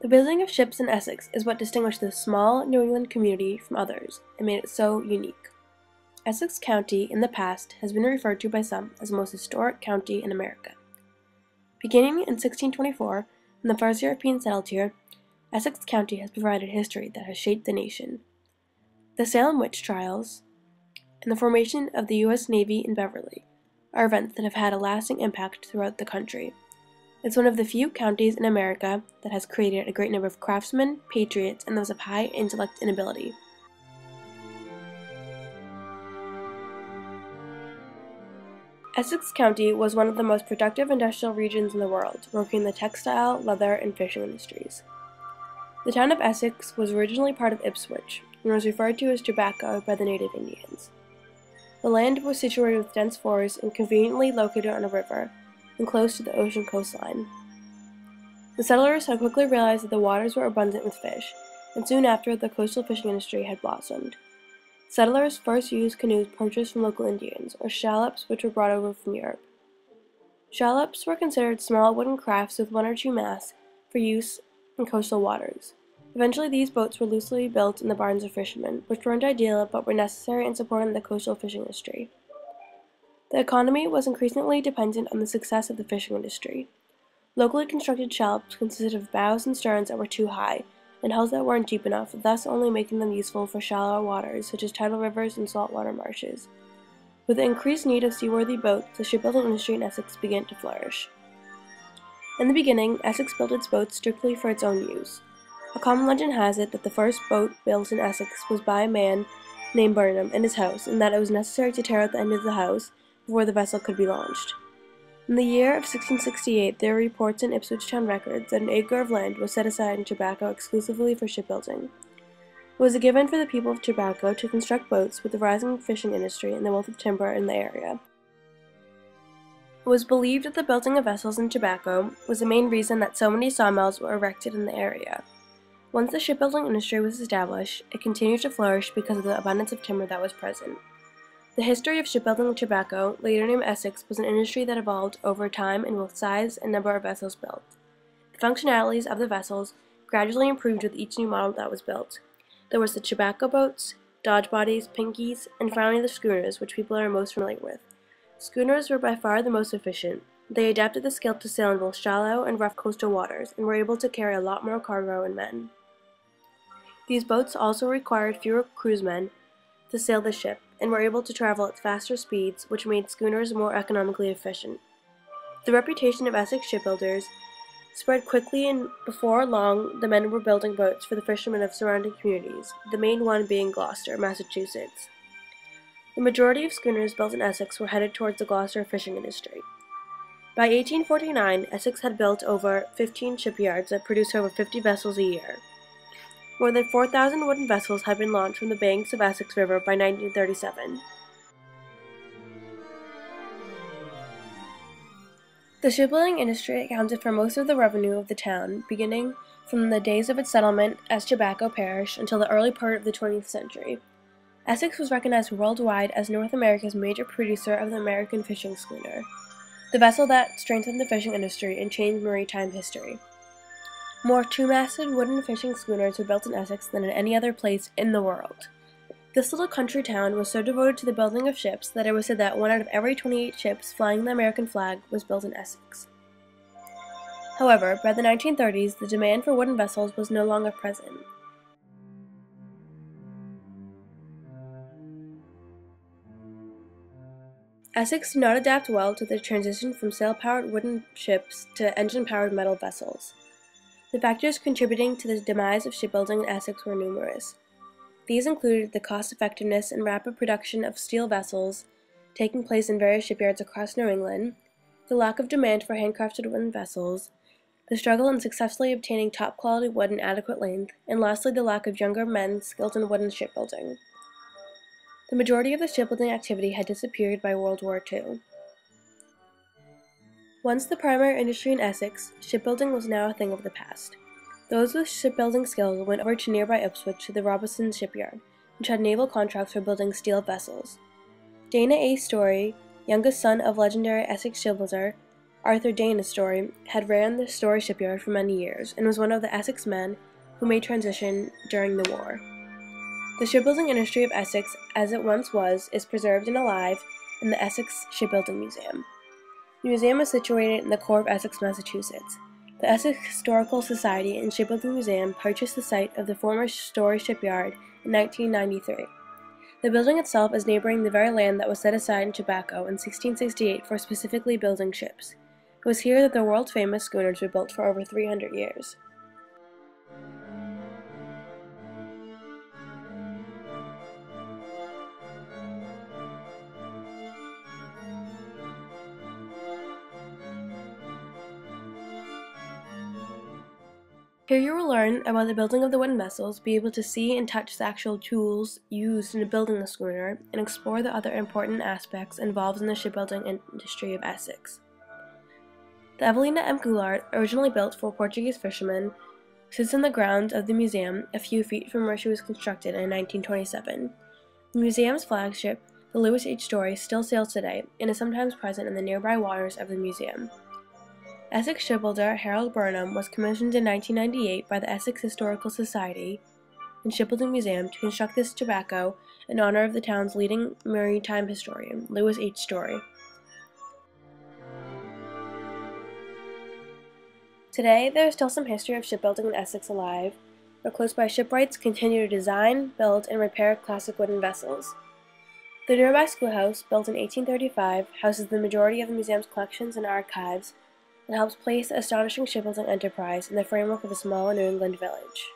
The building of ships in Essex is what distinguished this small New England community from others and made it so unique. Essex County, in the past, has been referred to by some as the most historic county in America. Beginning in 1624, when the first Europeans settled here, Essex County has provided history that has shaped the nation. The Salem witch trials and the formation of the U.S. Navy in Beverly are events that have had a lasting impact throughout the country. It's one of the few counties in America that has created a great number of craftsmen, patriots, and those of high intellect and ability. Essex County was one of the most productive industrial regions in the world, working in the textile, leather, and fishing industries. The town of Essex was originally part of Ipswich, and was referred to as Tobacco by the native Indians. The land was situated with dense forests and conveniently located on a river, and close to the ocean coastline. The settlers had quickly realized that the waters were abundant with fish, and soon after the coastal fishing industry had blossomed. Settlers first used canoes purchased from local Indians, or shallops, which were brought over from Europe. Shallops were considered small wooden crafts with one or two masts for use in coastal waters. Eventually these boats were loosely built in the barns of fishermen, which weren't ideal but were necessary in supporting the coastal fishing industry. The economy was increasingly dependent on the success of the fishing industry. Locally constructed shallops consisted of bows and sterns that were too high, and hulls that weren't deep enough, thus only making them useful for shallower waters such as tidal rivers and saltwater marshes. With the increased need of seaworthy boats, the shipbuilding industry in Essex began to flourish. In the beginning, Essex built its boats strictly for its own use. A common legend has it that the first boat built in Essex was by a man named Burnham in his house, and that it was necessary to tear out the end of the house before the vessel could be launched. In the year of 1668, there are reports in Ipswich town records that an acre of land was set aside in Tobacco exclusively for shipbuilding. It was a given for the people of Tobacco to construct boats with the rising fishing industry and the wealth of timber in the area. It was believed that the building of vessels in Tobacco was the main reason that so many sawmills were erected in the area. Once the shipbuilding industry was established, it continued to flourish because of the abundance of timber that was present. The history of shipbuilding in Tobacco, later named Essex, was an industry that evolved over time in both size and number of vessels built. The functionalities of the vessels gradually improved with each new model that was built. There was the Tobacco boats, dodge bodies, pinkies, and finally the schooners, which people are most familiar with. Schooners were by far the most efficient. They adapted the skill to sail in both shallow and rough coastal waters, and were able to carry a lot more cargo and men. These boats also required fewer crewsmen to sail the ship, and were able to travel at faster speeds, which made schooners more economically efficient. The reputation of Essex shipbuilders spread quickly, and before long the men were building boats for the fishermen of surrounding communities, the main one being Gloucester, Massachusetts. The majority of schooners built in Essex were headed towards the Gloucester fishing industry. By 1849, Essex had built over 15 shipyards that produced over 50 vessels a year. More than 4,000 wooden vessels had been launched from the banks of Essex River by 1937. The shipbuilding industry accounted for most of the revenue of the town, beginning from the days of its settlement as Tobacco Parish until the early part of the 20th century. Essex was recognized worldwide as North America's major producer of the American fishing schooner, the vessel that strengthened the fishing industry and changed maritime history. More two-masted wooden fishing schooners were built in Essex than in any other place in the world. This little country town was so devoted to the building of ships that it was said that 1 out of every 28 ships flying the American flag was built in Essex. However, by the 1930s, the demand for wooden vessels was no longer present. Essex did not adapt well to the transition from sail-powered wooden ships to engine-powered metal vessels. The factors contributing to the demise of shipbuilding in Essex were numerous. These included the cost-effectiveness and rapid production of steel vessels taking place in various shipyards across New England, the lack of demand for handcrafted wooden vessels, the struggle in successfully obtaining top-quality wood in adequate length, and lastly the lack of younger men skilled in wooden shipbuilding. The majority of the shipbuilding activity had disappeared by World War II. Once the primary industry in Essex, shipbuilding was now a thing of the past. Those with shipbuilding skills went over to nearby Ipswich to the Robinson shipyard, which had naval contracts for building steel vessels. Dana A. Story, youngest son of legendary Essex shipbuilder Arthur Dane Story, had ran the Story shipyard for many years and was one of the Essex men who made transition during the war. The shipbuilding industry of Essex, as it once was, is preserved and alive in the Essex Shipbuilding Museum. The museum is situated in the core of Essex, Massachusetts. The Essex Historical Society and Shipbuilding Museum purchased the site of the former Story shipyard in 1993. The building itself is neighboring the very land that was set aside in Tobacco in 1668 for specifically building ships. It was here that the world-famous schooners were built for over 300 years. Here you will learn about the building of the wooden vessels, be able to see and touch the actual tools used in building the schooner, and explore the other important aspects involved in the shipbuilding industry of Essex. The Evelina M. Goulart, originally built for Portuguese fishermen, sits in the grounds of the museum a few feet from where she was constructed in 1927. The museum's flagship, the Lewis H. Story, still sails today and is sometimes present in the nearby waters of the museum. Essex shipbuilder Harold Burnham was commissioned in 1998 by the Essex Historical Society and Shipbuilding Museum to construct this tobacco in honor of the town's leading maritime historian, Lewis H. Story. Today, there is still some history of shipbuilding in Essex alive, where close-by shipwrights continue to design, build, and repair classic wooden vessels. The nearby schoolhouse, built in 1835, houses the majority of the museum's collections and archives, and helps place the astonishing shipbuilding enterprise in the framework of a small New England village.